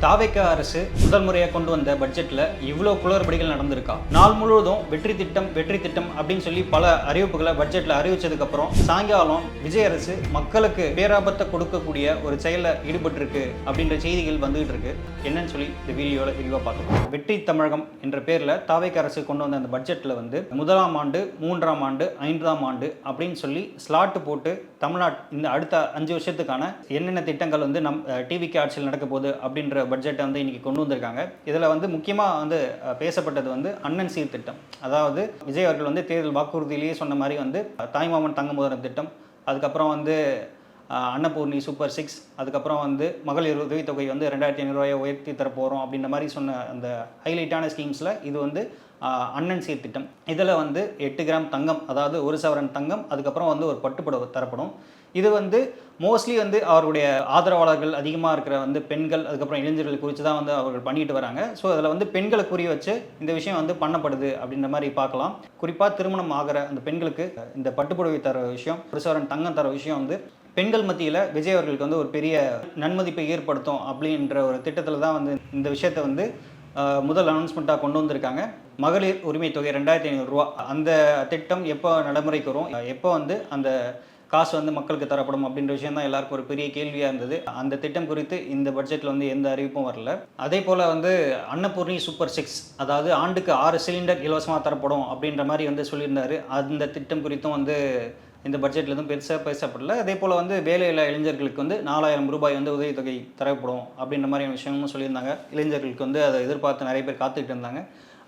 தாவேக அரசு முதல் முறையாக கொண்டு வந்த பட்ஜெட்டில் இவ்வளோ குளறுபடிகள் நடந்திருக்கா? நாள் முழுவதும் வெற்றி திட்டம் அப்படின்னு சொல்லி பல அறிவிப்புகளை பட்ஜெட்டில் அறிவிச்சதுக்கப்புறம் சாயங்காலம் விஜய் அரசு மக்களுக்கு பேராபத்தை கொடுக்கக்கூடிய ஒரு செயலில் ஈடுபட்டிருக்கு அப்படின்ற செய்திகள் வந்துகிட்டு இருக்கு. என்னன்னு சொல்லி இந்த வீடியோவில் விரிவாக பார்க்கலாம். வெற்றி தமிழகம் என்ற பேரில் தாவேக அரசு கொண்டு வந்த அந்த பட்ஜெட்டில் முதலாம் ஆண்டு, மூன்றாம் ஆண்டு, ஐந்தாம் ஆண்டு அப்படின்னு சொல்லி ஸ்லாட்டு போட்டு தமிழ்நாட்டு இந்த அடுத்த 5 வருஷத்துக்கான என்னென்ன திட்டங்கள் நம் டிவிக்கு ஆட்சியில் நடக்க போகுது அப்படின்ற பட்ஜெட்டை இன்னைக்கு கொண்டு வந்திருக்காங்க. இதில் முக்கியமாக பேசப்பட்டது அண்ணன் சீர் திட்டம். அதாவது விஜய் அவர்கள் தேர்தல் வாக்குறுதியிலேயே சொன்ன மாதிரி தாய்மாமன் தங்க முதல்வர் திட்டம், அதுக்கப்புறம் அன்னபூர்ணி சூப்பர் 6, அதுக்கப்புறம் மகளிர் உதவித்தொகை 2500 ரூபாயை உயர்த்தி தரப்போகிறோம் அப்படின்ற மாதிரி சொன்ன அந்த ஹைலைட்டான ஸ்கீம்ஸில் இது அண்ணன் சீர் திட்டம். இதில் 8 கிராம் தங்கம், அதாவது 1 சவரன் தங்கம், அதுக்கப்புறம் ஒரு பட்டுப்புடவை தரப்படும். இது மோஸ்ட்லி அவருடைய ஆதரவாளர்கள் அதிகமாக இருக்கிற பெண்கள், அதுக்கப்புறம் இளைஞர்கள் குறித்து தான் அவர்கள் பண்ணிட்டு வராங்க. ஸோ அதில் பெண்களை குறி வச்சு இந்த விஷயம் பண்ணப்படுது அப்படின்ற மாதிரி பார்க்கலாம். குறிப்பாக திருமணம் ஆகிற அந்த பெண்களுக்கு இந்த பட்டுப்புடவை தர விஷயம், 1 சவரன் தங்கம் தர விஷயம் பெண்கள் மத்தியில் விஜய் அவர்களுக்கு ஒரு பெரிய நன்மதிப்பை ஏற்படுத்தும் அப்படின்ற ஒரு திட்டத்தில் தான் இந்த விஷயத்தை முதல் அனௌன்ஸ்மெண்ட்டாக கொண்டு வந்திருக்காங்க. மகளிர் உரிமை தொகை 2500 ரூபா, அந்த திட்டம் எப்போ நடைமுறைக்கு வரும், எப்போ அந்த காசு மக்களுக்கு தரப்படும் அப்படின்ற விஷயம் தான் எல்லாருக்கும் ஒரு பெரிய கேள்வியாக இருந்தது. அந்த திட்டம் குறித்து இந்த பட்ஜெட்டில் எந்த அறிவிப்பும் வரல. அதே போல் அன்னபூர்ணி சூப்பர் 6, அதாவது ஆண்டுக்கு 6 சிலிண்டர் இலவசமாக தரப்படும் அப்படின்ற மாதிரி சொல்லியிருந்தாரு. அந்த திட்டம் குறித்தும் இந்த பட்ஜெட்டில் எதுவும் பெருசாக பேசப்படல. அதே போல் வேலையில்லா இளைஞர்களுக்கு 4000 ரூபாய் உதவித்தொகை தரப்படும் அப்படின்ற மாதிரியான விஷயமும் சொல்லியிருந்தாங்க. இளைஞர்களுக்கு அதை எதிர்பார்த்து நிறைய பேர் காத்துக்கிட்டு இருந்தாங்க.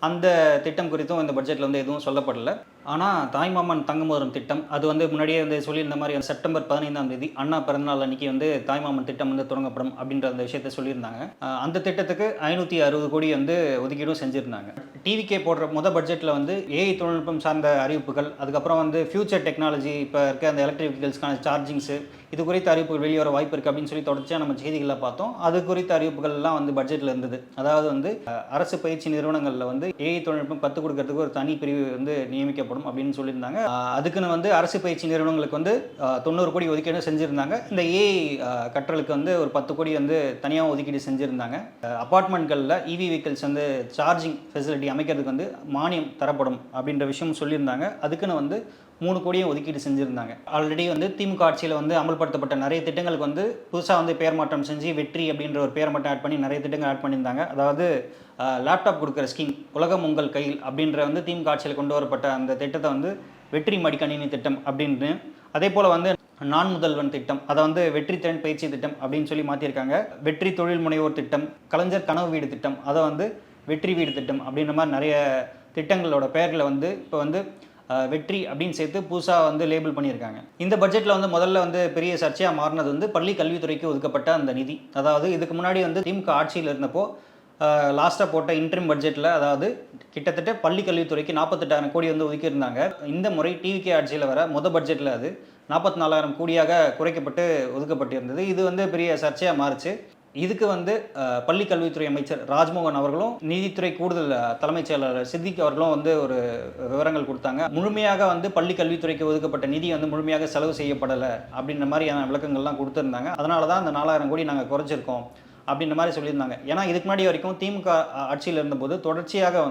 அந்த திட்டம் குறித்தும் இந்த பட்ஜெட்டில் எதுவும் சொல்லப்படலை. ஆனால் தாய்மாமன் தங்க முதல்வர் திட்டம் அது முன்னாடியே சொல்லியிருந்த மாதிரி செப்டம்பர் 15ஆம் தேதி அண்ணா பிறந்தநாள் அன்றைக்கி தாய்மாமன் திட்டம் தொடங்கப்படும் அப்படின்ற அந்த விஷயத்தை சொல்லியிருந்தாங்க. அந்த திட்டத்துக்கு 560 கோடி ஒதுக்கீடும் செஞ்சுருந்தாங்க. டிவிக்கே போடுற பட்ஜெட்டில் ஏஐ தொழில்நுட்பம் சார்ந்த அறிவிப்புகள், அதுக்கப்புறம் ஃபியூச்சர் டெக்னாலஜி, இப்போ இருக்க அந்த எலக்ட்ரிக் வெஹிக்கிள்ஸ்க்கான சார்ஜிங்ஸு, இது குறித்த அறிவிப்புகள் வெளியே வர வாய்ப்பு இருக்குது அப்படின்னு சொல்லி தொடர்ச்சியாக நம்ம செய்திகளை பார்த்தோம். அது குறித்த அறிவிப்புகள்லாம் பட்ஜெட்டில் இருந்தது. அதாவது அரசு பயிற்சி நிறுவனங்களில் ஏஐ தொழில்நுட்பம் கற்றுக் கொடுக்கறதுக்கு ஒரு தனி பிரிவு நியமிக்கப்படும் அப்படின்னு சொல்லியிருந்தாங்க. அதுக்குன்னு அரசு பயிற்சி நிறுவனங்களுக்கு 90 கோடி ஒதுக்கீடு செஞ்சுருந்தாங்க. இந்த ஏஐ கற்றலுக்கு ஒரு 10 கோடி தனியாக ஒதுக்கீடு செஞ்சுருந்தாங்க. அப்பார்ட்மெண்ட்களில் இவி வெஹிக்கிள்ஸ் சார்ஜிங் ஃபெசிலிட்டி அமைக்கிறதுக்கு மானியம் தரப்படும் அப்படின்ற விஷயம் சொல்லியிருந்தாங்க. அதுக்குன்னு 3 கோடியும் ஒதுக்கீடு செஞ்சுருந்தாங்க. ஆல்ரெடி திமுக ஆட்சியில் அமல்படுத்தப்பட்ட நிறைய திட்டங்களுக்கு புதுசாக பேர் மாற்றம் செஞ்சு வெற்றி அப்படின்ற ஒரு பேர் மட்டும் ஆட் பண்ணி நிறைய திட்டங்கள் ஆட் பண்ணியிருந்தாங்க. அதாவது லேப்டாப் கொடுக்குற ஸ்கீம், உலகம் உங்கள் கையில் அப்படின்ற திமுக ஆட்சியில் கொண்டு வரப்பட்ட அந்த திட்டத்தை வெற்றி மடிக்கணினி திட்டம் அப்படின்னு, அதே போல் நான் முதல்வன் திட்டம், அதை வெற்றி திறன் பயிற்சி திட்டம் அப்படின்னு சொல்லி மாற்றிருக்காங்க. வெற்றி தொழில் முனைவோர் திட்டம், கலைஞர் கனவு வீடு திட்டம், அதை வெற்றி வீடு திட்டம் அப்படின்ற மாதிரி நிறைய திட்டங்களோட பெயர்களை இப்போ வெற்றி அப்படின்னு சேர்த்து புதுசாக லேபிள் பண்ணியிருக்காங்க. இந்த பட்ஜெட்டில் முதல்ல பெரிய சர்ச்சையாக மாறினது பள்ளி கல்வித்துறைக்கு ஒதுக்கப்பட்ட அந்த நிதி. அதாவது இதுக்கு முன்னாடி திமுக ஆட்சியில் இருந்தப்போ லாஸ்ட்டாக போட்ட இன்ட்ரிம் பட்ஜெட்டில், அதாவது கிட்டத்தட்ட பள்ளி கல்வித்துறைக்கு 48,000 கோடி ஒதுக்கியிருந்தாங்க. இந்த முறை டிவிகே ஆட்சியில் வர பட்ஜெட்டில் அது 44,000 கோடியாக குறைக்கப்பட்டு ஒதுக்கப்பட்டிருந்தது. இது பெரிய சர்ச்சையாக மாறிச்சு. இதுக்கு பள்ளி கல்வித்துறை அமைச்சர் ராஜ்மோகன் அவர்களும் நீதித்துறை கூடுதல் தலைமைச் செயலாளர் சித்திக் அவர்களும் ஒரு விவரங்கள் கொடுத்தாங்க. முழுமையாக பள்ளி கல்வித்துறைக்கு ஒதுக்கப்பட்ட நிதி முழுமையாக செலவு செய்யப்படலை அப்படின்ற மாதிரியான விளக்கங்கள்லாம் கொடுத்துருந்தாங்க. அதனால தான் அந்த 4000 கோடி நாங்கள் குறைச்சிருக்கோம் அப்படின்ற மாதிரி சொல்லியிருந்தாங்க. ஏன்னா இதுக்கு முன்னாடி வரைக்கும் திமுக ஆட்சியில் இருந்தபோது தொடர்ச்சியாக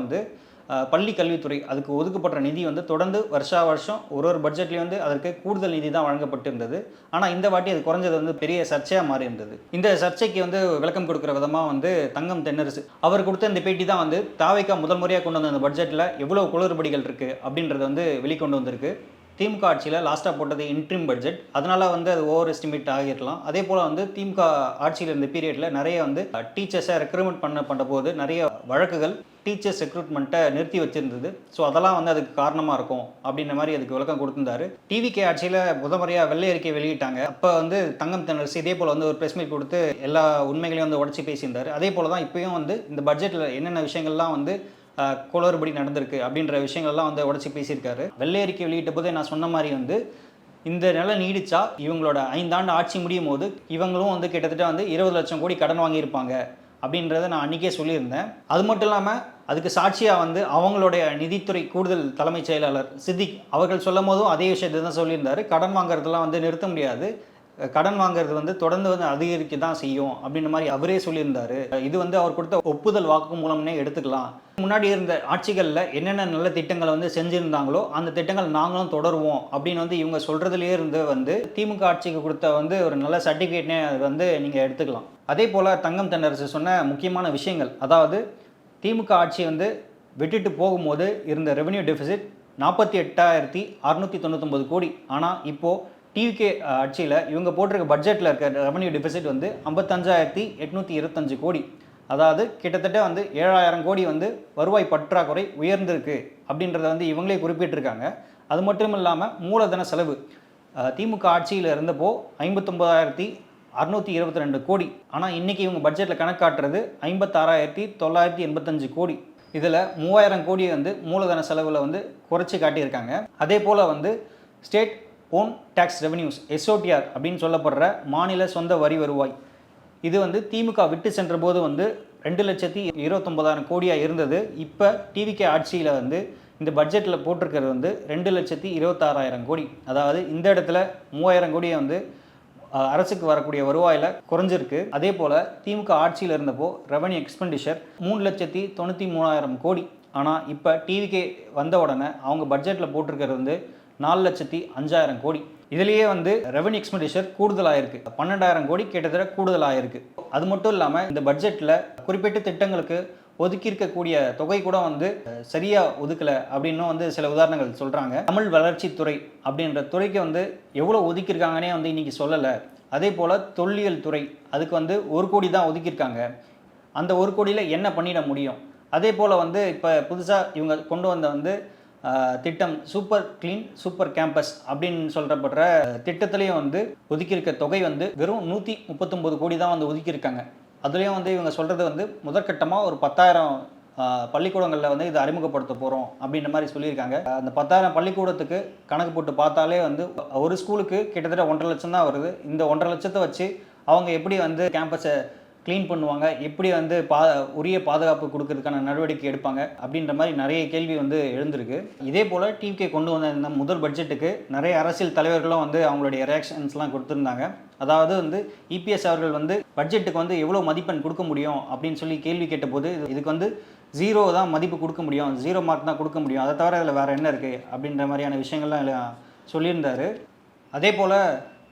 பள்ளி கல்வித்துறை அதுக்கு ஒதுக்கப்பட்ட நிதி தொடர்ந்து வருஷம் ஒரு பட்ஜெட்லேயும் அதற்கு கூடுதல் நிதி தான் வழங்கப்பட்டிருந்தது. ஆனால் இந்த வாட்டி அது குறைஞ்சது பெரிய சர்ச்சையாக மாறி இருந்தது. இந்த சர்ச்சைக்கு விளக்கம் கொடுக்குற விதமாக தங்கம் தென்னரசு அவர் கொடுத்த இந்த பேட்டி தான் தாவேகா முதல் முறையாக கொண்டு வந்த அந்த பட்ஜெட்டில் எவ்வளோ குளறுபடிகள் இருக்குது அப்படின்றது வெளிக்கொண்டு வந்திருக்கு. திமுக ஆட்சியில் லாஸ்ட்டாக போட்டது இன்ட்ரிம் பட்ஜெட், அதனால் அது ஓவர் எஸ்டிமேட் ஆகிருக்கலாம். அதே போல் திமுக ஆட்சியில் இருந்த பீரியடில் நிறைய டீச்சர்ஸை ரெக்ரூட்மெண்ட் பண்ண போது நிறைய வழக்குகள் டீச்சர்ஸ் ரெக்ரூட்மெண்ட்டை நிறுத்தி வச்சிருந்தது. ஸோ அதெல்லாம் அதுக்கு காரணமாக இருக்கும் அப்படின்ற மாதிரி அதுக்கு விளக்கம் கொடுத்திருந்தாரு. டிவிகே ஆட்சியில் முதமுறையாக வெள்ளை அறிக்கை வெளியிட்டாங்க. அப்போ தங்கம் தென்னரசு இதே போல் ஒரு ப்ரெஸ் மீட் கொடுத்து எல்லா உண்மைகளையும் உடச்சி பேசியிருந்தார். அதே போல் தான் இப்போயும் இந்த பட்ஜெட்டில் என்னென்ன விஷயங்கள்லாம் குளறுபடி நடந்திருக்கு அப்படின்ற விஷயங்கள்லாம் உடச்சி பேசியிருக்காரு. வெள்ளை அறிக்கை வெளியிட்ட போதே நான் சொன்ன மாதிரி இந்த நிலை நீடிச்சா இவங்களோட 5 ஆண்டு ஆட்சி முடியும் போது இவங்களும் கிட்டத்தட்ட 20 லட்சம் கோடி கடன் வாங்கியிருப்பாங்க அப்படின்றத நான் அன்றைக்கே சொல்லியிருந்தேன். அது மட்டும் இல்லாமல் அதுக்கு சாட்சியாக அவங்களுடைய நிதித்துறை கூடுதல் தலைமைச் செயலாளர் சித்திக் அவர்கள் சொல்லும் போதும் அதே விஷயத்தை தான் சொல்லியிருந்தார். கடன் வாங்குறதுலாம் நிறுத்த முடியாது, கடன் வாங்குறது வந்து தொடர்ந்து வந்து அதிகரிக்க தான் செய்யும் அப்படின்ற மாதிரி அவரே சொல்லியிருந்தாரு. இது வந்து அவர் கொடுத்த ஒப்புதல் வாக்கு மூலம்னே எடுத்துக்கலாம். முன்னாடி இருந்த ஆட்சிகளில் என்னென்ன நல்ல திட்டங்களை வந்து செஞ்சுருந்தாங்களோ அந்த திட்டங்கள் நாங்களும் தொடருவோம் அப்படின்னு வந்து இவங்க சொல்கிறதுலேயே இருந்து வந்து திமுக ஆட்சிக்கு கொடுத்த வந்து ஒரு நல்ல சர்டிஃபிகேட்னே அது வந்து நீங்கள் எடுத்துக்கலாம். அதே போல் தங்கம் தென்னரசு சொன்ன முக்கியமான விஷயங்கள், அதாவது திமுக ஆட்சி வந்து விட்டுட்டு போகும்போது இருந்த ரெவென்யூ டெபிசிட் 48,699 கோடி. ஆனால் இப்போது டிவிகே ஆட்சியில் இவங்க போட்டிருக்க பட்ஜெட்டில் இருக்க ரெவன்யூ டெபிசிட் வந்து 55,825 கோடி. அதாவது கிட்டத்தட்ட வந்து 7,000 கோடி வந்து வருவாய் பற்றாக்குறை உயர்ந்திருக்கு அப்படின்றத வந்து இவங்களே குறிப்பிட்டிருக்காங்க. அது மட்டும் இல்லாமல் மூலதன செலவு திமுக ஆட்சியில் இருந்தப்போ 59,622 கோடி. ஆனால் இன்றைக்கி இவங்க பட்ஜெட்டில் கணக்காட்டுறது 56,985 கோடி. இதில் 3,000 கோடி வந்து மூலதன செலவில் வந்து குறைச்சி காட்டியிருக்காங்க. அதே போல் வந்து ஸ்டேட் ஓன் டேக்ஸ் ரெவென்யூஸ் எஸ்ஓடிஆர் அப்படின்னு சொல்லப்படுற மாநில சொந்த வரி வருவாய், இது வந்து திமுக விட்டு சென்ற போது வந்து 2,29,000 கோடியாக இருந்தது. இப்போ டிவிகே ஆட்சியில் வந்து இந்த பட்ஜெட்டில் போட்டிருக்கிறது வந்து 2,26,000 கோடி. அதாவது இந்த இடத்துல 3,000 கோடியை வந்து அரசுக்கு வரக்கூடிய வருவாயில் குறைஞ்சிருக்கு. அதே போல் திமுக ஆட்சியில் இருந்தப்போ ரெவன்யூ எக்ஸ்பெண்டிச்சர் 3,93,000 கோடி. ஆனால் இப்போ டிவிகே வந்த உடனே அவங்க பட்ஜெட்டில் போட்டிருக்கிறது வந்து 4,05,000 கோடி. இதுலேயே வந்து ரெவன்யூ எக்ஸ்பெண்டிச்சர் கூடுதலாக இருக்குது, 12,000 கோடி கிட்டத்தட்ட கூடுதலாக இருக்குது. அது மட்டும் இல்லாமல் இந்த பட்ஜெட்டில் குறிப்பிட்ட திட்டங்களுக்கு ஒதுக்கியிருக்கக்கூடிய தொகை கூட வந்து சரியாக ஒதுக்கலை அப்படின்னு வந்து சில உதாரணங்கள் சொல்கிறாங்க. தமிழ் வளர்ச்சித்துறை அப்படின்ற துறைக்கு வந்து எவ்வளோ ஒதுக்கியிருக்காங்கன்னே வந்து இன்றைக்கி சொல்லலை. அதே போல் தொல்லியல் துறை, அதுக்கு வந்து 1 கோடி தான் ஒதுக்கியிருக்காங்க. அந்த 1 கோடியில் என்ன பண்ணிட முடியும்? அதே போல் வந்து இப்போ புதுசாக இவங்க கொண்டு வந்த வந்து திட்டம் சூப்பர் கிளீன் சூப்பர் கேம்பஸ் அப்படின்னு சொல்லப்படுற திட்டத்திலையும் வந்து ஒதுக்கியிருக்க தொகை வந்து வெறும் 139 கோடி தான் வந்து ஒதுக்கியிருக்காங்க. அதுலேயும் வந்து இவங்க சொல்கிறது வந்து முதற்கட்டமாக ஒரு 10,000 பள்ளிக்கூடங்களில் வந்து இதை அறிமுகப்படுத்த போகிறோம் அப்படின்ற மாதிரி சொல்லியிருக்காங்க. அந்த 10,000 பள்ளிக்கூடத்துக்கு கணக்கு போட்டு பார்த்தாலே வந்து ஒரு ஸ்கூலுக்கு கிட்டத்தட்ட 1,50,000 லட்சம் தான் வருது. இந்த 1,50,000 லட்சத்தை வச்சு அவங்க எப்படி வந்து கேம்பஸை க்ளீன் பண்ணுவாங்க, எப்படி வந்து உரிய பாதுகாப்பு கொடுக்கறதுக்கான நடவடிக்கை எடுப்பாங்க அப்படின்ற மாதிரி நிறைய கேள்வி வந்து எழுந்திருக்கு. இதே போல் டிவிகே கொண்டு வந்த இந்த முதல் பட்ஜெட்டுக்கு நிறைய அரசியல் தலைவர்களும் வந்து அவங்களுடைய ரியாக்ஷன்ஸ்லாம் கொடுத்துருந்தாங்க. அதாவது வந்து இபிஎஸ் அவர்கள் வந்து பட்ஜெட்டுக்கு வந்து எவ்வளோ மதிப்பெண் கொடுக்க முடியும் அப்படின்னு சொல்லி கேள்வி கேட்டபோது இதுக்கு வந்து 0 தான் மதிப்பு கொடுக்க முடியும், 0 மார்க் தான் கொடுக்க முடியும், அதை தவிர இதில் வேறு என்ன இருக்குது அப்படின்ற மாதிரியான விஷயங்கள்லாம் சொல்லியிருந்தார். அதே போல்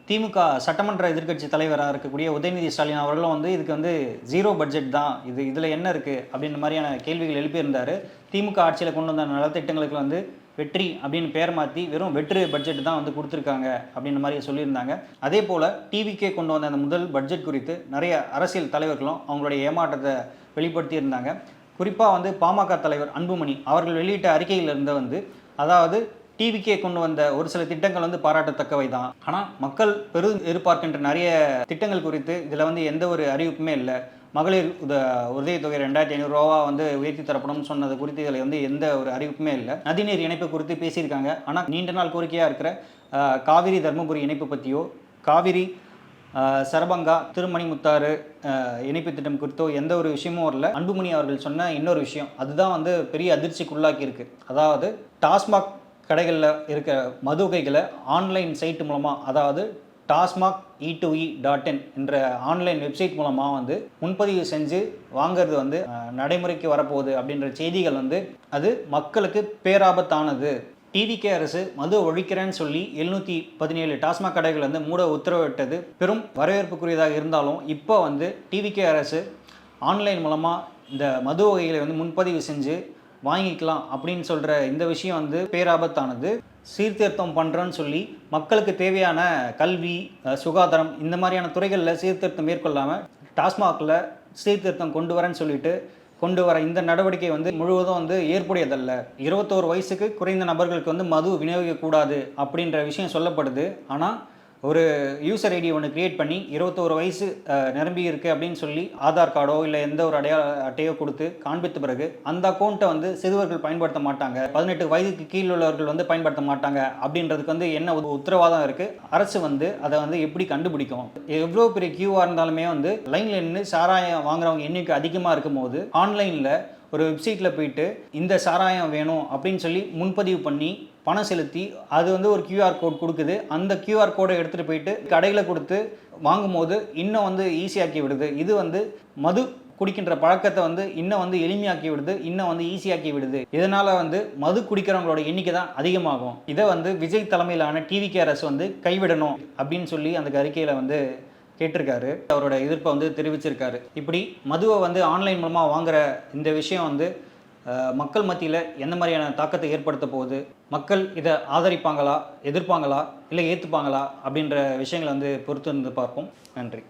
திமுக சட்டமன்ற எதிர்க்கட்சி தலைவராக இருக்கக்கூடிய உதயநிதி ஸ்டாலின் அவர்களும் வந்து இதுக்கு வந்து 0 பட்ஜெட் தான், இதில் என்ன இருக்குது அப்படின்ற மாதிரியான கேள்விகள் எழுப்பியிருந்தார். திமுக ஆட்சியில் கொண்டு வந்த நலத்திட்டங்களுக்கு வந்து வெற்றி அப்படின்னு பேர் மாற்றி வெறும் வெற்றி பட்ஜெட் தான் வந்து கொடுத்துருக்காங்க அப்படின்ற மாதிரி சொல்லியிருந்தாங்க. அதே போல் டிவிகே கொண்டு வந்த அந்த முதல் பட்ஜெட் குறித்து நிறைய அரசியல் தலைவர்களும் அவங்களுடைய ஏமாற்றத்தை வெளிப்படுத்தியிருந்தாங்க. குறிப்பாக வந்து பாமக தலைவர் அன்புமணி அவர்கள் வெளியிட்ட அறிக்கையிலிருந்து வந்து, அதாவது டிவிகே கொண்டு வந்த ஒரு சில திட்டங்கள் வந்து பாராட்டத்தக்கவை தான், ஆனால் மக்கள் எதிர்பார்க்கின்ற நிறைய திட்டங்கள் குறித்து இதில் வந்து எந்த ஒரு அறிவிப்புமே இல்லை. மகளிர் உதவித்தொகை 2,500 ரூபா வந்து உயர்த்தி தரப்படும் சொன்னது குறித்து இதில் வந்து எந்த ஒரு அறிவிப்புமே இல்லை. நதிநீர் இணைப்பு குறித்து பேசியிருக்காங்க, ஆனால் நீண்ட நாள் கோரிக்கையாக இருக்கிற காவிரி தர்மபுரி இணைப்பு பற்றியோ காவிரி சரபங்கா திருமணிமுத்தாறு இணைப்பு திட்டம் குறித்தோ எந்த ஒரு விஷயமும் வரல. அன்புமணி அவர்கள் சொன்ன இன்னொரு விஷயம் அதுதான் வந்து பெரிய அதிர்ச்சிக்குள்ளாக்கி இருக்கு. அதாவது டாஸ்மாக் கடைகளில் இருக்கிற மது வகைகளை ஆன்லைன் சைட்டு மூலமாக, அதாவது டாஸ்மாக் e2e.in என்ற ஆன்லைன் வெப்சைட் மூலமாக வந்து முன்பதிவு செஞ்சு வாங்கிறது வந்து நடைமுறைக்கு வரப்போகுது அப்படின்ற செய்திகள் வந்து அது மக்களுக்கு பேராபத்தானது. டிவிகே அரசு மது ஒழிக்கிறேன்னு சொல்லி 717 டாஸ்மாக் கடைகள் வந்து மூட உத்தரவிட்டது பெரும் வரவேற்புக்குரியதாக இருந்தாலும் இப்போ வந்து டிவிகே அரசு ஆன்லைன் மூலமாக இந்த மது வகைகளை வந்து முன்பதிவு செஞ்சு வாங்கிக்கலாம் அப்படின்னு சொல்கிற இந்த விஷயம் வந்து பேராபத்தானது. சீர்திருத்தம் பண்ணுறோன்னு சொல்லி மக்களுக்கு தேவையான கல்வி சுகாதாரம் இந்த மாதிரியான துறைகளில் சீர்திருத்தம் மேற்கொள்ளாமல் டாஸ்மாகில் சீர்திருத்தம் கொண்டு வர இந்த நடவடிக்கை வந்து முழுவதும் வந்து ஏற்புடையதல்ல. 21 வயசுக்கு குறைந்த நபர்களுக்கு வந்து மது விநியோகிக்கக்கூடாது அப்படின்ற விஷயம் சொல்லப்படுது. ஆனால் ஒரு யூசர் ஐடி ஒன்று கிரியேட் பண்ணி 21 வயசு நிரம்பி இருக்குது அப்படின்னு சொல்லி ஆதார் கார்டோ இல்லை எந்த ஒரு அட்டையோ கொடுத்து காண்பித்த பிறகு அந்த அக்கௌண்ட்டை வந்து சிறுவர்கள் பயன்படுத்த மாட்டாங்க, 18 வயதுக்கு கீழ் உள்ளவர்கள் வந்து பயன்படுத்த மாட்டாங்க அப்படின்றதுக்கு வந்து என்ன உத்தரவாதம் இருக்குது? அரசு வந்து அதை வந்து எப்படி கண்டுபிடிக்கும்? எவ்வளோ பெரிய கியூவாக இருந்தாலுமே வந்து லைனில் நின்று சாராயம் வாங்குறவங்க எண்ணிக்கை அதிகமாக இருக்கும் போது ஆன்லைனில் ஒரு வெப்சைட்டில் போயிட்டு இந்த சாராயம் வேணும் அப்படின்னு சொல்லி முன்பதிவு பண்ணி பணம் செலுத்தி அது வந்து ஒரு கியூஆர் கோட் கொடுக்குது. அந்த கியூஆர் கோடை எடுத்துகிட்டு போயிட்டு கடையில் கொடுத்து வாங்கும்போது இன்னும் வந்து ஈஸியாக்கி விடுது. இது வந்து மது குடிக்கின்ற பழக்கத்தை வந்து இன்னும் வந்து எளிமையாக்கி விடுது, இன்னும் வந்து ஈஸியாக்கி விடுது. இதனால் வந்து மது குடிக்கிறவங்களோட எண்ணிக்கை தான் அதிகமாகும். இதை வந்து விஜய் தலைமையிலான டிவிகே அரசு வந்து கைவிடணும் அப்படின்னு சொல்லி அந்த அறிக்கையில் வந்து கேட்டிருக்காரு. அவரோட எதிர்ப்பை வந்து தெரிவிச்சிருக்காரு. இப்படி மதுவை வந்து ஆன்லைன் மூலமாக வாங்குற இந்த விஷயம் வந்து மக்கள் மத்தியில் எந்த மாதிரியான தாக்கத்தை ஏற்படுத்த போகுது, மக்கள் இதை ஆதரிப்பாங்களா, எதிர்ப்பாங்களா, இல்லை ஏற்றுப்பாங்களா அப்படின்ற விஷயங்களை வந்து பொறுத்து இருந்து பார்ப்போம். நன்றி.